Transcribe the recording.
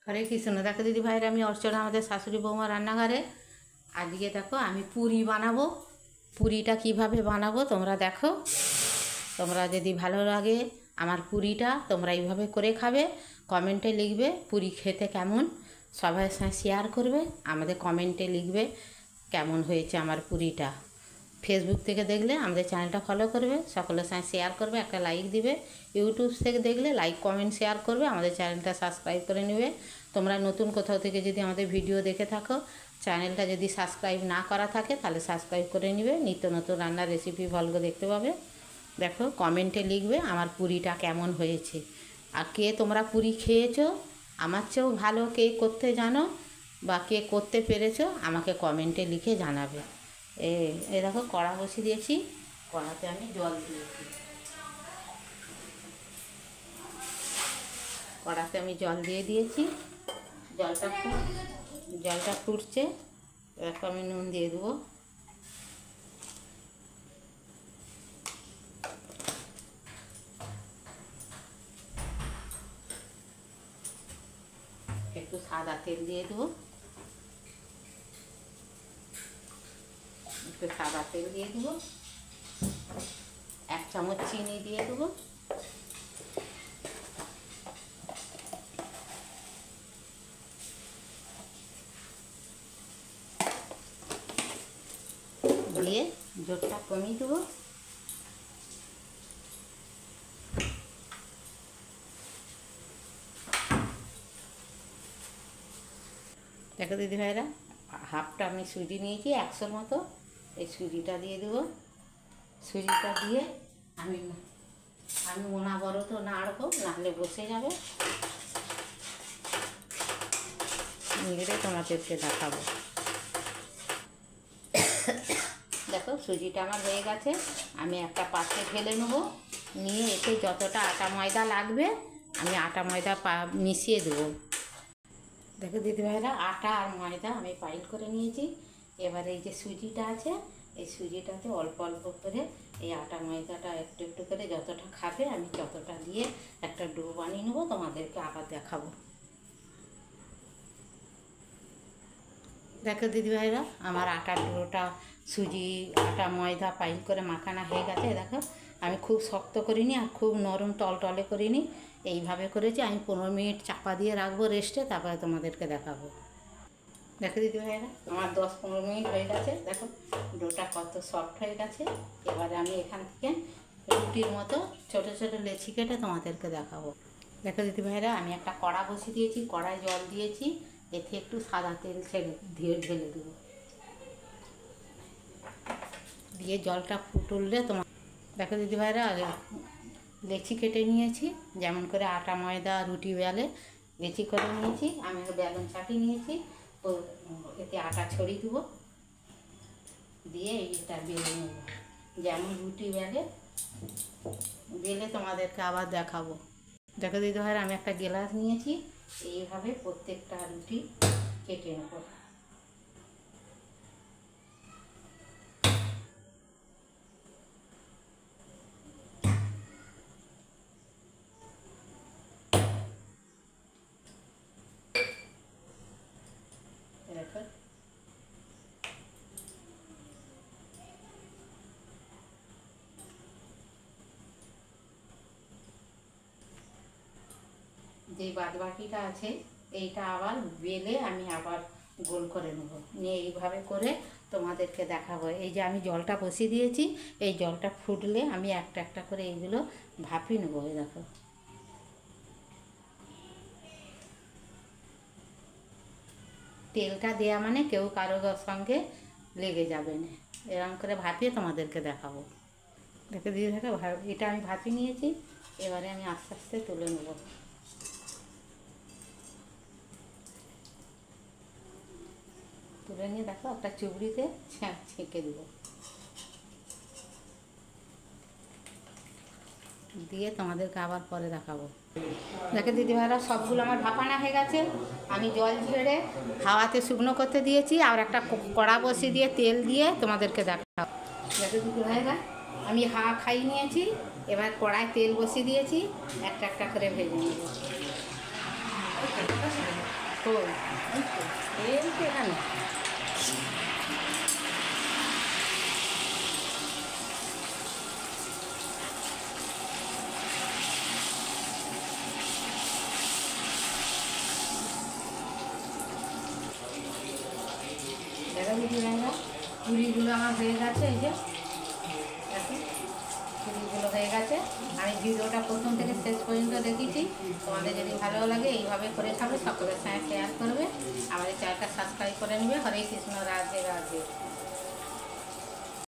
হরে কৃষ্ণ। দেখো দিদি ভাইরা, আমি অর্চনা, আমাদের শাশুড়ি বৌমা রান্নাঘরে। আজকে দেখো আমি পুরি বানাবো। পুরিটা কিভাবে বানাবো তোমরা দেখো। তোমরা যদি ভালো লাগে আমার পুরিটা, তোমরা এইভাবে করে খাবে। কমেন্টে লিখবে পুরি খেতে কেমন, সবার সঙ্গে শেয়ার করবে। আমাদের কমেন্টে লিখবে কেমন হয়েছে আমার পুরিটা। ফেসবুক থেকে দেখলে আমাদের চ্যানেলটা ফলো করবে, সকলের সঙ্গে শেয়ার করবে, একটা লাইক দিবে। ইউটিউব থেকে দেখলে লাইক কমেন্ট শেয়ার করবে, আমাদের চ্যানেলটা সাবস্ক্রাইব করে নেবে। তোমরা নতুন কোথাও থেকে যদি আমাদের ভিডিও দেখে থাকো, চ্যানেলটা যদি সাবস্ক্রাইব না করা থাকে তাহলে সাবস্ক্রাইব করে নেবে। নিত্য নতুন রান্নার রেসিপি ভলগ দেখতে পাবে। দেখো কমেন্টে লিখবে আমার পুরিটা কেমন হয়েছে। আর কে তোমরা পুরি খেয়েছো, আমার চেয়েও ভালো কে করতে জানো বা কে করতে পেরেছো, আমাকে কমেন্টে লিখে জানাবে। এই দেখো কড়া বসিয়ে দিয়েছি, কড়াতে আমি জল দিয়েছি। কড়াতে আমি জল দিয়ে দিয়েছি, জলটা ফুটছে। এরকম আমি নুন দিয়ে দেবো। একটু সাদা তেল দিয়ে দেবো, একটু সাদা তেল দিয়ে দেবো। 1 চামচ চিনি দিয়ে দেবো। দিয়ে জোরটা কমিয়ে দেবো। দেখো দিদি ভাইরা, হাফটা আমি সুজি নিয়েছি 100 মতো। এই সুজিটা দিয়ে দেবো। সুজিটা দিয়ে আমি অনবরত নাড়বো, নাহলে বসে যাবে। নেড়ে তোমাদেরকে দেখাবো। দেখো সুজিটা আমার হয়ে গেছে। আমি একটা পাত্রে ঢেলে নেবো। নিয়ে এতে যতটা আটা ময়দা লাগবে আমি আটা ময়দা মিশিয়ে দেবো। দেখো দিদি ভাইরা, আটা আর ময়দা আমি পাইল করে নিয়েছি। এবার এই যে সুজিটা আছে, এই সুজিটাতে অল্প অল্প করে এই আটা ময়দাটা একটু একটু করে যতটা খাবে আমি ততটা দিয়ে একটা ডো বানিয়ে নেবো। তোমাদেরকে আবার দেখাবো। দেখো দিদি ভাইরা, আমার আটার ডোটা সুজি আটা ময়দা পাইল করে মাখানো হয়ে গেছে। দেখো আমি খুব শক্ত করিনি আর খুব নরম টলটলে করিনি, এইভাবে করেছি। আমি 15 মিনিট চাপা দিয়ে রাখবো রেস্টে, তারপরে তোমাদেরকে দেখাবো। দেখো দিদি ভাইরা, আমার 10-15 মিনিট হয়ে গেছে। দেখো ডোটা কত সফট হয়ে গেছে। এবারে আমি এখান থেকে রুটির মতো ছোটো ছোটো লেচি কেটে তোমাদেরকে দেখাবো। দেখো দিদি ভাইরা, আমি একটা কড়া বসিয়ে দিয়েছি, কড়ায় জল দিয়েছি। এতে একটু সাদা তেল ঢেলে দেবো। দিয়ে জলটা ফুটলে তোমার দেখো দিদি ভাইরা, লেচি কেটে নিয়েছি। যেমন করে আটা ময়দা রুটি বেলে লেচি করে নিয়েছি। আমি বেলুন চাটি নিয়েছি, তো এতে আটা ছড়িয়ে দেবো। দিয়ে এইটা বেলে নেব, যেমন রুটি বেলে তোমাদেরকে আবার দেখাবো। দেখো দিদি ভাইরা, আমি একটা গ্লাস নিয়েছি। এইভাবে প্রত্যেকটা রুটি কেটে নেব। দেখো যে বাদবাকিটা আছে এইটা আবার বেলে আমি আবার গোল করে নেব। নিয়ে এইভাবে করে তোমাদেরকে দেখাবো। এই যে আমি জলটা বসিয়ে দিয়েছি, এই জলটা ফুটলে আমি একটা একটা করে এইগুলো ভাপিয়ে নেবো। দেখো তেলটা দেওয়া মানে কেউ কারোর সঙ্গে লেগে যাবে না। এরকম করে ভাপিয়ে তোমাদেরকে দেখাবো। দেখে দিয়ে থাকে, এটা আমি ভাপিয়ে নিয়েছি। এবারে আমি আস্তে আস্তে তুলে নেব। তুলে নিয়ে দেখো একটা চুবড়িতে ছেঁকে দেবো। দিয়ে তোমাদেরকে আবার পরে দেখাবো। দেখে দিদি ভাইরা, সবগুলো আমার ভাপানো হয়ে গেছে। আমি জল ঝেড়ে হাওয়াতে শুকনো করতে দিয়েছি, আর একটা কড়া বসিয়ে দিয়ে তেল দিয়ে তোমাদেরকে দেখাবো। দেখে দিদি ভাইরা, আমি হাওয়া খাইয়ে নিয়েছি। এবার কড়ায় তেল বসিয়ে দিয়েছি, একটা একটা করে ভেজে নেব। কই তেল তো এখানে দেখা দিচ্ছি ব্যাঙ্গা পুরিগুলো আমার হয়ে গেছে। এই যে দেখো পুরিগুলো হয়ে গেছে। আমি ভিডিওটা প্রথম থেকে শেষ পর্যন্ত দেখেছি। তোমাদের যদি ভালো লাগে এইভাবে করে খাবে, সকলের সঙ্গে শেয়ার করবে, আমাদের চ্যানেলটা সাবস্ক্রাইব করে নেবে। হরে কৃষ্ণ, রাধে রাধে।